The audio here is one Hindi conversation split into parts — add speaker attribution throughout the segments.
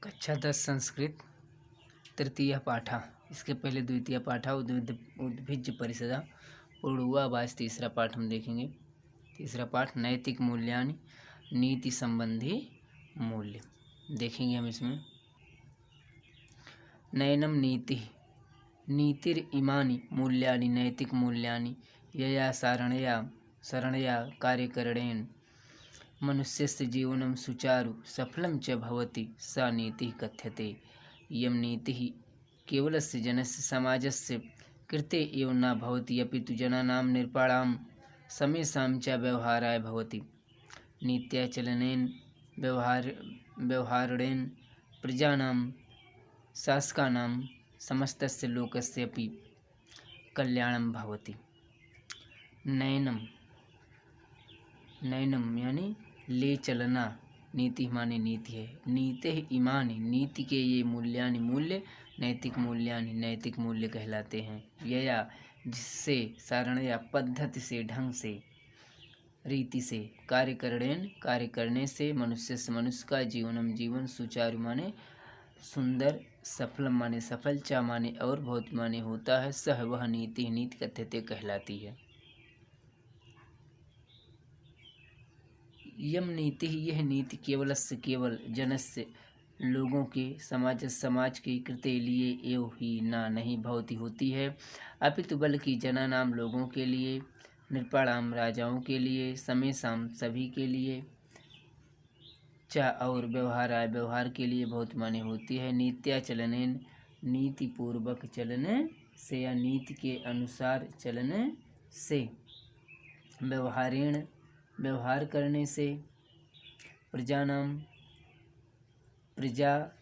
Speaker 1: कक्षा 10 संस्कृत तृतीय पाठा। इसके पहले द्वितीय पाठा उद्भिज्ज परिषदा पूर्वाभास। तीसरा पाठ हम देखेंगे। तीसरा पाठ नैतिक मूल्यानि, नीति संबंधी मूल्य देखेंगे हम इसमें। नयनम नीति, नीतिर इमानि मूल्यानि नैतिक मूल्यानि यया सारणया कार्यकरणेन मनुष्यस्य जीवनं सुचारु सफलं च भवति सा नीतिः कथ्यते। इयं नीतिः केवलस्य जनस्य समाजस्य कृते एव न भवति अपितु जनानां नृपाणां समेषां च व्यवहाराय भवति। नीत्याचरणेन व्यवहारेण प्रजानां शासकानां समस्तस्य लोकस्य अपि कल्याणं भवति। नयनम यानी ले चलना, नीति माने नीति है। नीते इमानी, नीति के ये मूल्यानि मूल्य, नैतिक मूल्यानि नैतिक मूल्य कहलाते हैं। यया जिससे, सारणया पद्धति से, ढंग से, रीति से, कार्य करने से मनुष्य का जीवन सुचारु माने सुंदर, सफल माने सफल, चा माने और बहुत माने होता है, सह वह नीति कथ्यते कहलाती है। यम नीति, यह नीति केवलस्य केवल जनस्य लोगों के, समाज के कृते लिए एव ही ना नहीं भवती होती है, अपितु बल्कि जनानाम लोगों के लिए, नृपाणाम राजाओं के लिए, समेषाम सभी के लिए, चा और व्यवहार के लिए बहुत माने होती है। नीत्याचलनेन नीति पूर्वक चलने से या नीति के अनुसार चलने से, व्यवहारेण व्यवहार करने से, प्रजा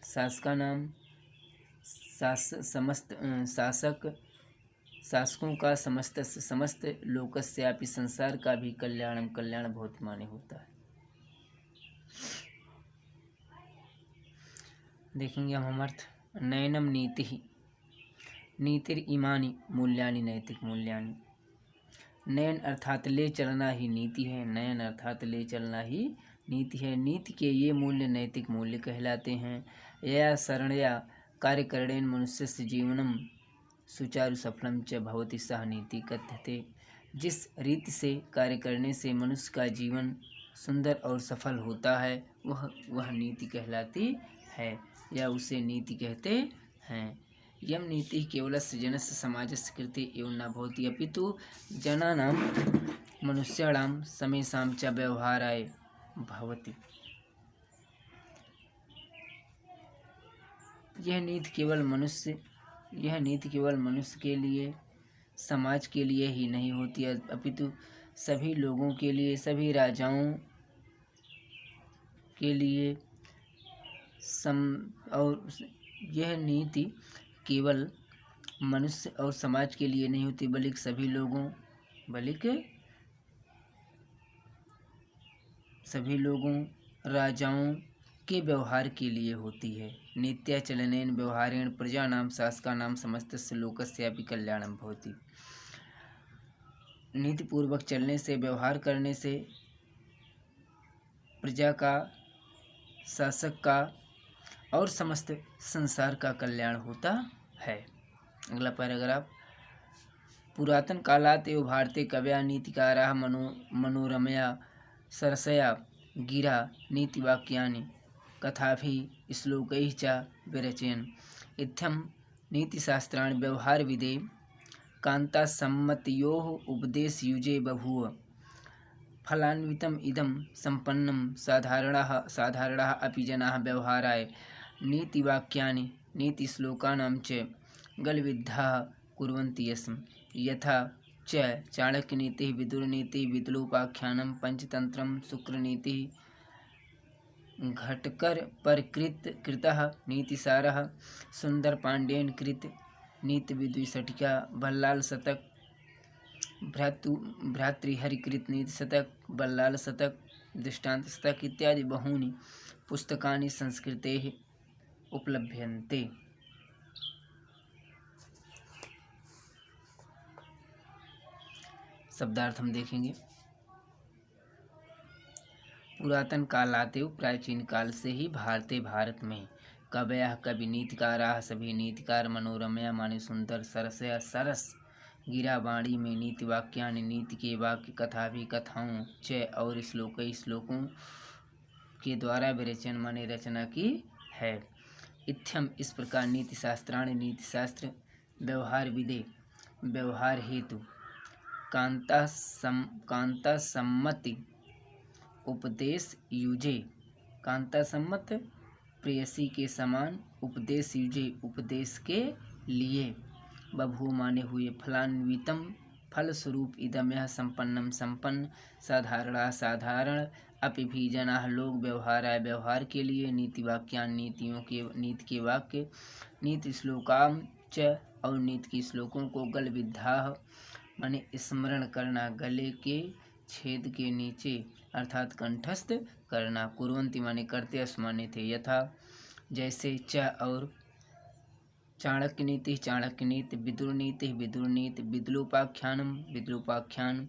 Speaker 1: शासकानां शासकों का, समस्त लोकस्यापि संसार का भी कल्याण बहुत माने होता है। देखेंगे हम अर्थ। नयनम नीति, नीतिर इमानि मूल्यानि नैतिक मूल्यानि। नयन अर्थात ले चलना ही नीति है। नयन अर्थात ले चलना ही नीति है। नीति के ये मूल्य नैतिक मूल्य कहलाते हैं। यया शरणया कार्यकरणेन मनुष्यस्य जीवनम सुचारु सफलम च भवति सह नीति कथ्यते। जिस रीति से कार्य करने से मनुष्य का जीवन सुंदर और सफल होता है, वह नीति कहलाती है या उसे नीति कहते हैं। यम नीति केवलस्य जनस्य समाजस्य कृते एव न भवति अपितु जनानां मनुष्याणां समेषां च व्यवहाराय भवति। यह नीति केवल मनुष्य के लिए, समाज के लिए ही नहीं होती है, अपितु सभी लोगों के लिए, सभी राजाओं के लिए और यह नीति केवल मनुष्य और समाज के लिए नहीं होती, बल्कि सभी लोगों राजाओं के व्यवहार के लिए होती है। नित्याचलनेन व्यवहारेण प्रजानां शासकानां समस्तस्य लोकस्यापि कल्याणं भवति। नीति पूर्वक चलने से, व्यवहार करने से प्रजा का, शासक का और समस्त संसार का कल्याण होता है। अगला पैराग्राफ। पुरातन कालात् एव भारते कवयः नीतिकाराः मनोरमया सरसया गिरा नीतिवाक्यानि कथाभिः श्लोकैः च विरचयन्। इत्थं नीतिशास्त्राणि व्यवहारविदे कान्तासम्मतयोः उपदेशयुजे बभूव। फलान्वितम् इदं सम्पन्नं साधारणाः अपि जनाः व्यवहाराय नीतिवाक्यानि नीतिश्लोकानां च गलविद्धाः कुर्वन्ति स्म। यथा च चाणक्यनीतिः, विदुरनीतिः, वितलोपाख्यानं, पंचतंत्रं, शुक्रनीतिः, घटकर-परकृतः नीतिसारः, सुंदरपाण्डेन कृत नीतिविद्वंसटिका, बल्लाल शतक, भर्तृहरिकृत नीतिशतक, बल्लाल शतक, दृष्टान्त शतक इत्यादि बहूनि पुस्तकानि संस्कृतेः उपलभ्यन्ते। शब्दार्थ हम देखेंगे। पुरातन कालात, प्राचीन काल से ही भारत में कवयः कवि, नीतिकाराः सभी नीतिकार, मनोरमया माने सुंदर, सरसया सरस, गिरा वाणी में नीति वाक्यानि नीति के वाक्य, कथा भी कथाओं, च और श्लोकों के द्वारा विरचन माने रचना की है। इत्थम इस प्रकार नीति शास्त्राणि नीति शास्त्र, व्यवहार विदे व्यवहार हेतु, कांता सम्मति उपदेश युजे, कांता सम्मत प्रेयसी के समान, उपदेश युजे उपदेश के लिए, बभू माने हुए, फलान्वितम फल स्वरूप, इदम यह संपन्नम संपन्न, साधारणा साधारण, अपि भी जनाः लोग, व्यवहाराय व्यवहार के लिए, नीति वाक्यान नीति के वाक्य, नीति श्लोकाम च और नीति के श्लोकों को, गल विद्याः माने स्मरण करना, गले के छेद के नीचे अर्थात कंठस्थ करना, कुर्वन्ति माने करते, अस माने थे, यथा जैसे, च और चाणक्य नीति चाणक्य नीति, विदुर नीति विदुर नीति, विद्लोपाख्यानम विद्लोपाख्यान,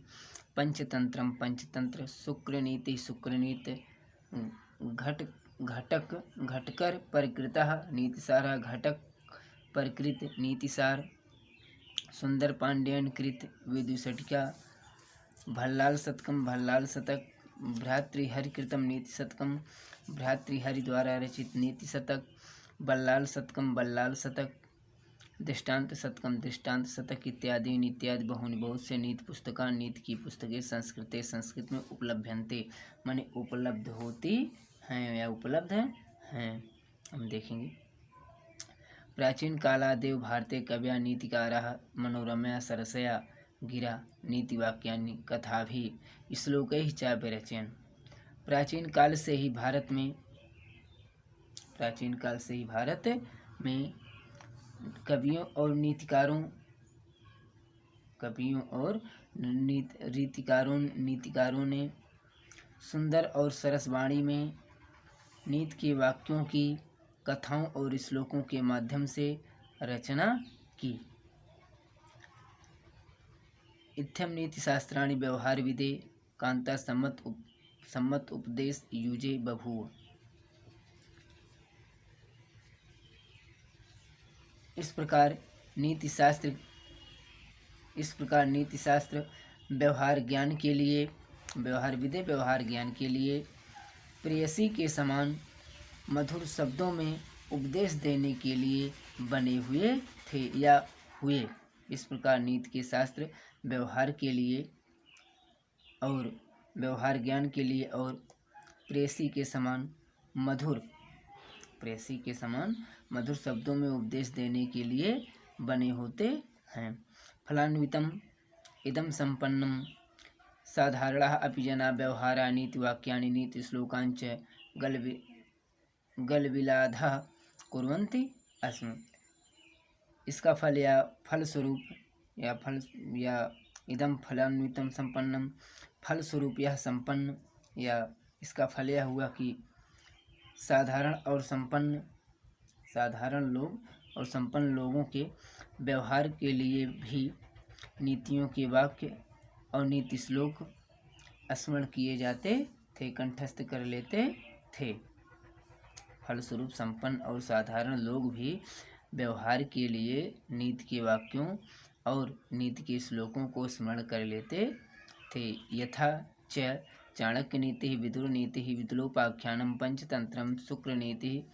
Speaker 1: पंचतंत्रम पंचतंत्र, शुक्र नीति शुक्र नीति, घटक घटकर परिकृतः नीतिसार, घटक परिकृत नीतिसार, सुंदर पांड्यन कृत विदुषटिका, भल्लाल शतकम भल्लाल शतक, भ्रातृहरि कृतम नीति शतकम, भ्रातृहरि द्वारा रचित नीति शतक, बल्लाल शतकम बल्लाल शतक, दृष्टांत शतकम दृष्टांत शतक, इत्यादि इत्यादि बहुनि बहुत से नीति पुस्तका नीति की पुस्तकें संस्कृते संस्कृत में उपलभ्यन्ते माने उपलब्ध होती हैं या उपलब्ध हैं। हम देखेंगे। प्राचीन कालादेव भारते कव्या नीतिकाराः मनोरमया सरसया गिरा नीतिवाक्यानि कथाभिः श्लोकैः च विरचयन्। प्राचीन काल से ही भारत में कवियों और नीतिकारों ने सुंदर और सरस वाणी में नीति के वाक्यों की, कथाओं और श्लोकों के माध्यम से रचना की। इत्थम नीति शास्त्राणि व्यवहार विदे कांता सम्मत उपदेश युजे बभूव। इस प्रकार नीति शास्त्र व्यवहार ज्ञान के लिए, व्यवहार विदे व्यवहार ज्ञान के लिए प्रेयसी के समान मधुर शब्दों में उपदेश देने के लिए बने हुए थे या हुए। इस प्रकार नीति के शास्त्र व्यवहार के लिए और व्यवहार ज्ञान के लिए और प्रेयसी के समान मधुर शब्दों में उपदेश देने के लिए बने होते हैं। फलान्वितम इदम संपन्नम साधारणाः अपि जना व्यवहारा नीति वाक्यानि नीति श्लोकांच गलविलाधः कुर्वन्ति अस्म। इसका फल या फल स्वरूप या इदम फलान्वितम संपन्नम, फल स्वरूप यह संपन्न, या इसका फल यह हुआ कि साधारण लोग और संपन्न लोगों के व्यवहार के लिए भी नीतियों के वाक्य और नीति श्लोक स्मरण किए जाते थे, कंठस्थ कर लेते थे। फलस्वरूप संपन्न और साधारण लोग भी व्यवहार के लिए नीति के वाक्यों और नीति के श्लोकों को स्मरण कर लेते थे। यथा च चाणक्य नीति विदुर नीति विदुलोपाख्यानम पंचतंत्रम शुक्र नीति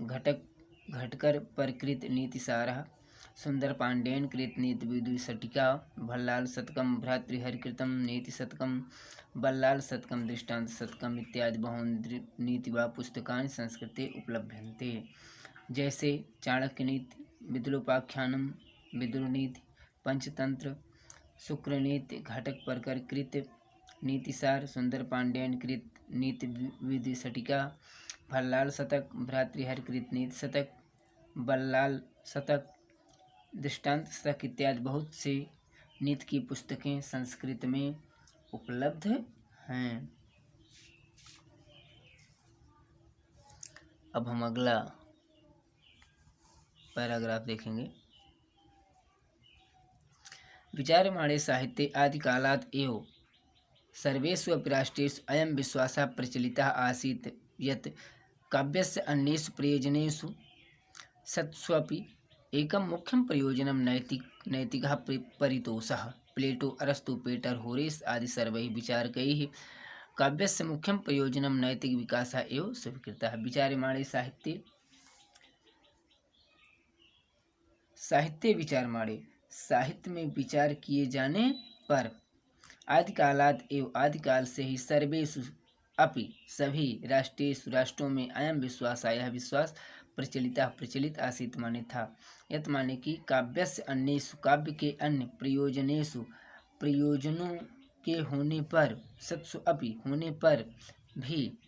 Speaker 1: घटकर परकृत नीतिसारः सुंदर पांडेन कृत नीति विदुषटिका भल्लाल शतकम भ्रातृहरि कृतम नीति शतकम बल्लाल शतकम दृष्टांत शतकम इत्यादि बहूनि नीति वा पुस्तकानि संस्कृते उपलभ्यन्ते। जैसे चाणक्य नीति विदुलोपाख्यानम विदुर नीति पंचतंत्र शुक्र नीति घटक परकर कृत नीतिसार सुंदर पांडेन कृत नीति विदुषटिका भल्लाल शतक भ्रातृहरि कृत नीति शतक बल्लाल शतक दृष्टांत शतक इत्यादि बहुत से नीति की पुस्तकें संस्कृत में उपलब्ध हैं। अब हम अगला पैराग्राफ देखेंगे। विचार्यमाणे साहित्ये आदिकालात् एव सर्वेषु अपि राष्ट्रेषु अयं विश्वासः प्रचलितः आसीत् यत् काव्यस्य अन्येषु प्रयोजनेषु सत्स्वपि एकं मुख्यं प्रयोजनं नैतिकः परितोषः। प्लेटो, अरस्तु, पेटर, होरेस आदि सर्वैः विचारकैः काव्यस्य मुख्यं प्रयोजनं नैतिकविकासः एव स्वीकृतः। विचार्यमाणे साहित्य विचारमाणे साहित्य में विचार किए जाने पर आदिकालाद एवं आदिकाल से ही सर्वेषु अपि सभी राष्ट्रों में अयम विश्वास, यह विश्वास प्रचलित आसीत माने था। यत माने कि काव्यस्य अन्येषु, काव्य के अन्य प्रयोजनों के होने पर, सत्सु अपि होने पर भी,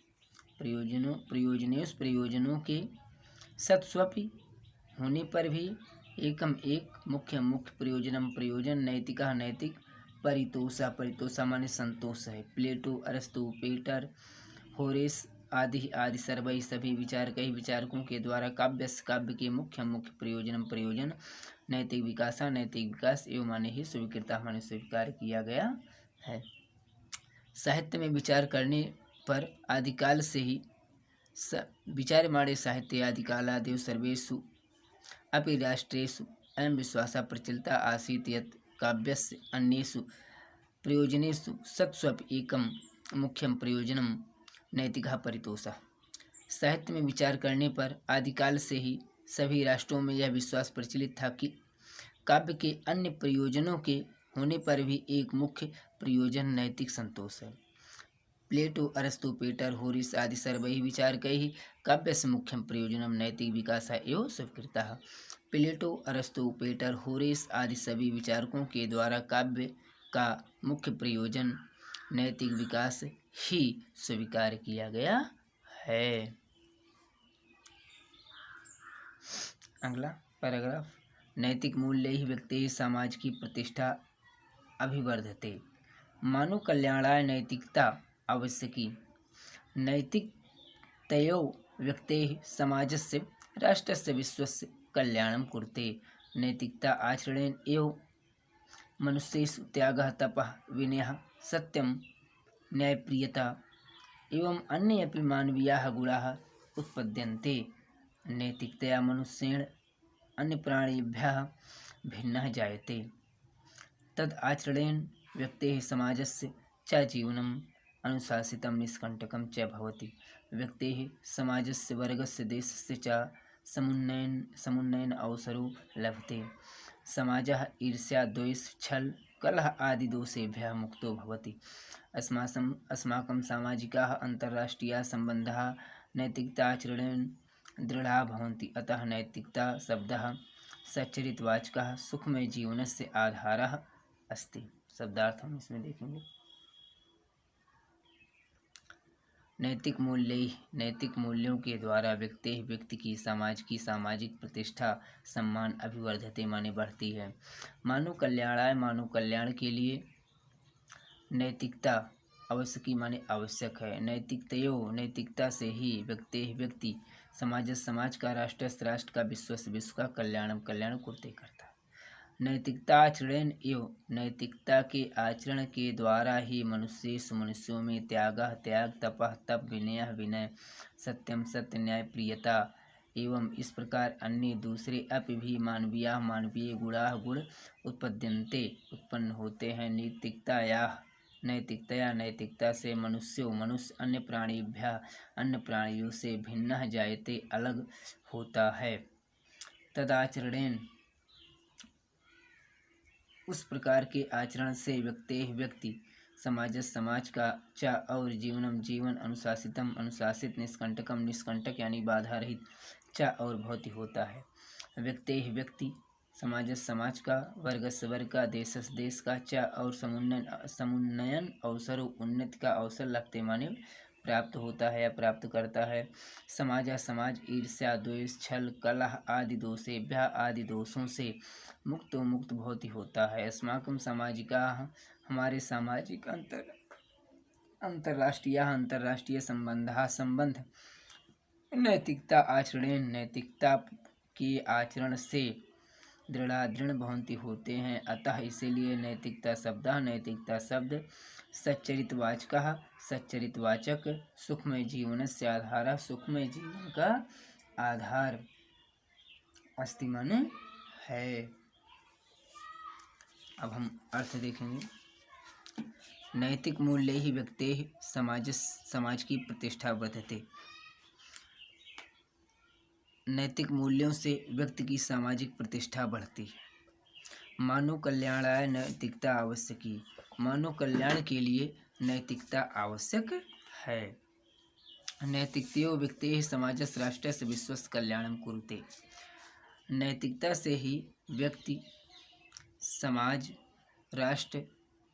Speaker 1: प्रयोजनों के सत्स्वपि होने पर भी एकम एक मुख्य प्रयोजन नैतिक परितोषा माने संतोष है। प्लेटो, अरस्तु, पेटर, होरेस आदि सर्वै सभी विचारकों के द्वारा काव्य के मुख्य प्रयोजन नैतिक विकास एवं माने ही स्वीकृता माने स्वीकार किया गया है। साहित्य में विचार करने पर आदिकाल से ही विचार्यमाणे साहित्य आदिकालादेव सर्वेषु अपि राष्ट्रेषु अयं विश्वासः प्रचलितः आसीत् यत् काव्यस्य अन्येषु प्रयोजनेषु सत्स्वपि एकं मुख्यं प्रयोजनं नैतिकः परितोषः। साहित्य में विचार करने पर आदिकाल से ही सभी राष्ट्रों में यह विश्वास प्रचलित था कि काव्य के अन्य प्रयोजनों के होने पर भी एक मुख्य प्रयोजन नैतिक संतोष है। प्लेटो, अरस्तु, पेटर, होरिस आदि सर्वैः विचारकैः काव्यस्य मुख्यं प्रयोजनं नैतिक विकासः एव स्वीकृतः। प्लेटो, अरस्तु, पेटर, होरेस आदि सभी विचारकों के द्वारा काव्य का मुख्य प्रयोजन नैतिक विकास ही स्वीकार किया गया है। अगला पैराग्राफ, नैतिक मूल्य ही व्यक्ति समाज की प्रतिष्ठा अभिवर्धते। मानव कल्याणाय नैतिकता आवश्यकी। नैतिकतयो व्यक्तेः समाजस्य राष्ट्रस्य विश्वस्य कल्याणं कुरुते। नैतिकता आचरणेन एव मनुष्येषु त्यागः, तपः, विनयः, सत्यं, न्यायप्रियता एवं अन्ये अपि मानवीयाः गुणाः उत्पद्यन्ते। नैतिकतया मनुष्येण अन्यप्राणिभ्यः भिन्नः जायते। तद् आचरणेन व्यक्तेः समाजस्य च जीवनम् अनुशासितं निष्कण्टकं च भवति। व्यक्तेः समाजस्य वर्गस्य देशस्य च समुन्नयन अवसरो लभते। समाजः ईर्ष्या, द्वेष, छल, कलह आदि दोषेभ्यः मुक्तो भवति। अस्माकं सामाजिकाः अन्ताराष्ट्रीयाः सम्बन्धाः नैतिकताचरणेन दृढाः भवन्ति। अतः नैतिकता शब्दः सच्चरितवाचकः सुखमय जीवनस्य आधारः अस्ति। शब्दार्थ हम इसमें देखेंगे। नैतिक मूल्यों के द्वारा व्यक्ति की सामाजिक प्रतिष्ठा, सम्मान अभिवर्धते माने बढ़ती है। मानव कल्याण के लिए नैतिकता आवश्यकी माने आवश्यक है। नैतिकता से ही व्यक्ति समाज का, राष्ट्र का, विश्व का कल्याण कुर्ते करता है। नैतिकता के आचरण के द्वारा ही मनुष्यों में त्याग, तपः, तप, विनय, सत्यम, सत्य, न्याय, प्रियता एवं इस प्रकार अन्य दूसरे अपि भी मानवीय गुण उत्पन्न होते हैं। नैतिकता से मनुष्य अन्य प्राणियों से भिन्न जायते, अलग होता है। तदाचरणेन उस प्रकार के आचरण से व्यक्ति समाज का च और जीवन अनुशासित, निष्कंटक यानी बाधा रहित, च और बहुत होता है। व्यक्ति समाज का, वर्ग का, देश का, च और समुन्नयन अवसर, उन्नति का अवसर लगते माने प्राप्त होता है या प्राप्त करता है। समाज ईर्ष्या, द्वेष, छल, कलह आदि दोषों से मुक्त बहुत होता है। अस्माकं सामाजिकाः हमारे सामाजिक अंतर्राष्ट्रीय संबंध नैतिकता के आचरण से दृढ़ भवन्ति होते हैं। अतः इसीलिए नैतिकता शब्द सच्चरितवाचकः सच्चरितवाचक सुखमय जीवनस्य आधारः सुखमय जीवन का आधार अस्ति मन है। अब हम अर्थ देखेंगे। नैतिक मूल्य ही व्यक्ति समाज की प्रतिष्ठा वर्धते। नैतिक मूल्यों से व्यक्ति की सामाजिक प्रतिष्ठा बढ़ती है। मानव कल्याणाय नैतिकता आवश्यकी। मानव कल्याण के लिए नैतिकता आवश्यक है। नैतिकतयो व्यक्ति समाजस्य राष्ट्रस्य विश्वस्य कल्याणं कुरुते। नैतिकता से ही व्यक्ति समाज, राष्ट्र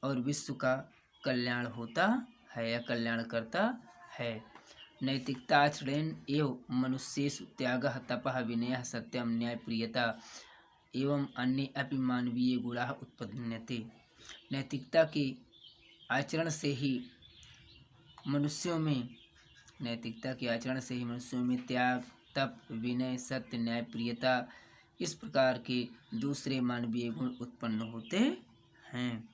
Speaker 1: और विश्व का कल्याण होता है या कल्याण करता है। नैतिकता आचरण एवं मनुष्येषु त्यागः तपः विनयः सत्यम न्यायप्रियता एवं अन्य अपि मानवीय गुणाः उत्पद्यन्ते। नैतिकता के आचरण से ही मनुष्यों में त्याग, तप, विनय, सत्य, न्यायप्रियता इस प्रकार के दूसरे मानवीय गुण उत्पन्न होते हैं।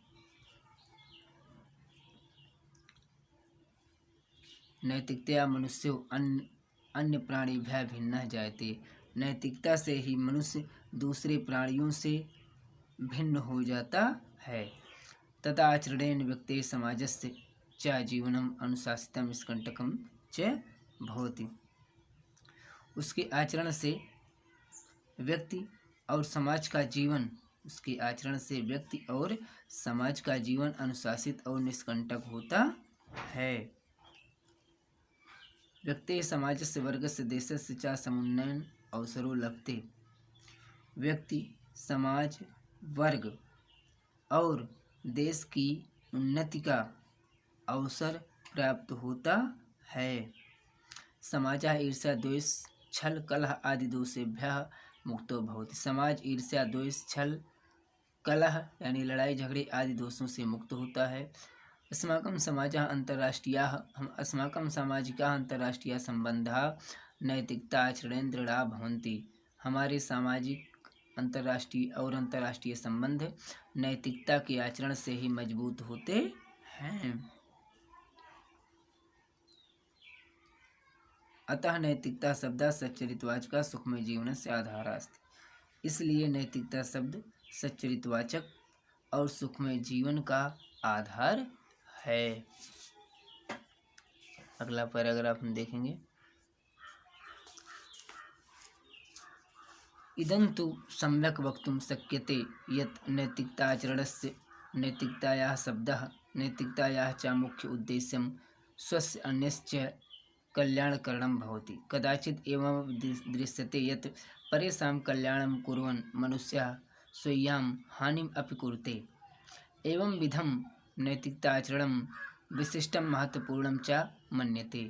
Speaker 1: नैतिकतया मनुष्यो अन्य प्राणिभ्यः भिन्नः जायते। नैतिकता से ही मनुष्य दूसरे प्राणियों से भिन्न हो जाता है। तथा आचरणेन व्यक्ति समाजस्य च जीवनम अनुशासितम निष्कंटकम च भवति। उसके आचरण से व्यक्ति और समाज का जीवन अनुशासित और निष्कंटक होता है। व्यक्ति समाजस्य वर्गस्य देशस्य च समुन्नयन अवसरो लभते। व्यक्ति, समाज, वर्ग और देश की उन्नति का अवसर प्राप्त होता है। समाजः ईर्ष्या द्वेष छल कलह आदि दोषेभ्यः मुक्तो भवति। समाज ईर्ष्या द्वेष छल कलह यानी लड़ाई झगड़े आदि दोषों से मुक्त होता है। अस्माकं समाजः अंतर्राष्ट्रीयाः अस्माकं सामाजिकाः अंतर्राष्ट्रीय संबंधाः नैतिकता आचरणेन दृढ़ा भवन्ति। हमारे सामाजिक अंतर्राष्ट्रीय संबंध नैतिकता के आचरण से ही मजबूत होते हैं। अतः नैतिकता शब्द सच्चरितवाचक सुखमय जीवनस्य आधारः अस्ति। इसलिए नैतिकता शब्द सच्चरितवाचक और सुखमय जीवन का आधार है। अगला पैराग्राफ हम देखेंगे। इदं तु सम्यक् वक्तुं शक्यते यत् नैतिकताचरणस्य नैतिकतायाः शब्दः नैतिकतायाः च मुख्य उद्देश्यं स्वस्य अन्यस्य कल्याणकरणं भवति। कदाचित् एवं दृश्यते यत् परेषां कल्याणं कुर्वन् मनुष्यः स्वीयां हानिम् अपि कुरुते। एवं विधं नैतिकताचरणं विशिष्टं महत्वपूर्णं च मन्यते।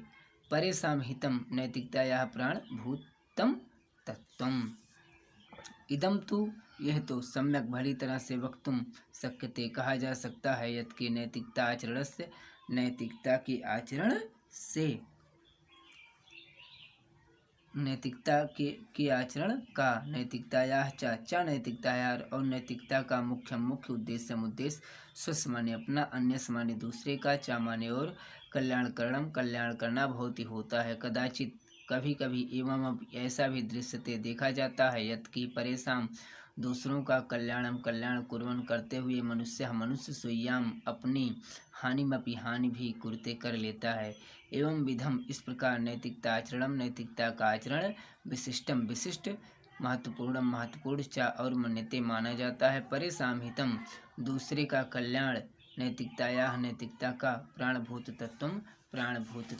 Speaker 1: परेषां हितं नैतिकतायाः प्राणभूतं तत्त्वम्। इदम तो यह तो सम्यक भली तरह से वक्तुम शक्यते कहा जा सकता है यत् कि नैतिकता के आचरण का नैतिकतायाः च नैतिकतायाः और नैतिकता का मुख्य उद्देश्य स्वस्य माने अपना, अन्य माने दूसरे का, च माने और कल्याण करना बहुत ही होता है। कदाचित कभी कभी एवं ऐसा भी दृश्यते देखा जाता है यत् कि परेशान दूसरों का कल्याण कुर्वन् करते हुए मनुष्य स्वयं अपनी हानि भी कुरुते कर लेता है। एवं विधम इस प्रकार नैतिकता का आचरण विशिष्ट महत्वपूर्ण च और मन्यते माना जाता है। परेशान हितम दूसरे का कल्याण नैतिकता का प्राणभूत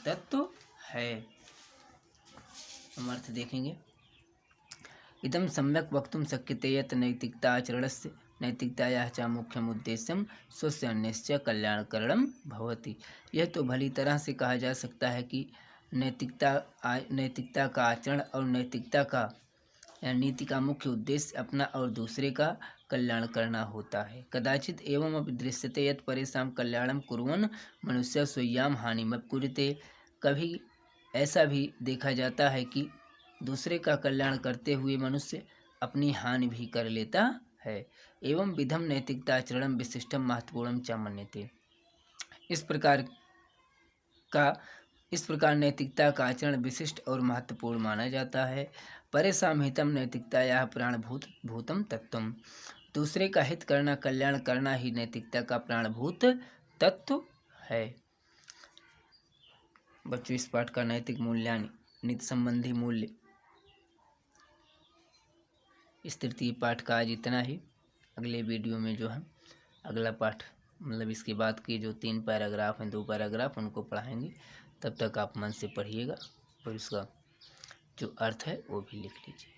Speaker 1: तत्व है। हम अर्थ देखेंगे। इदं सम्यक् वक्तुं शक्यते यत् नैतिकताचरणस्य नैतिकतायाः च मुख्यम् उद्देश्यं स्वस्य अन्यस्य कल्याणकरणं भवति। यह तो भली तरह से कहा जा सकता है कि नैतिकता का आचरण और नैतिकता का या नीति का मुख्य उद्देश्य अपना और दूसरे का कल्याण करना होता है। कदाचित एवं अपि दृश्यते यत् परेषां कल्याणं कुर्वन् मनुष्य स्वयं हानिमपि कुरुते। कभी ऐसा भी देखा जाता है कि दूसरे का कल्याण करते हुए मनुष्य अपनी हानि भी कर लेता है। एवं विधम नैतिकताचरणम विशिष्टम महत्वपूर्णम च मन्यते। इस प्रकार नैतिकता का आचरण विशिष्ट और महत्वपूर्ण माना जाता है। परेशान हितम नैतिकताया प्राणभूत भूतम तत्वम। दूसरे का हित करना, कल्याण करना ही नैतिकता का प्राणभूत तत्व है। बच्चों, इस पाठ का नैतिक मूल्यांकन, नीति संबंधी मूल्य, इस तृतीय पाठ का आज इतना ही। अगले वीडियो में जो है अगला पाठ, मतलब इसके बाद के जो 3 पैराग्राफ हैं, 2 पैराग्राफ, उनको पढ़ाएंगे। तब तक आप मन से पढ़िएगा और इसका जो अर्थ है वो भी लिख लीजिए।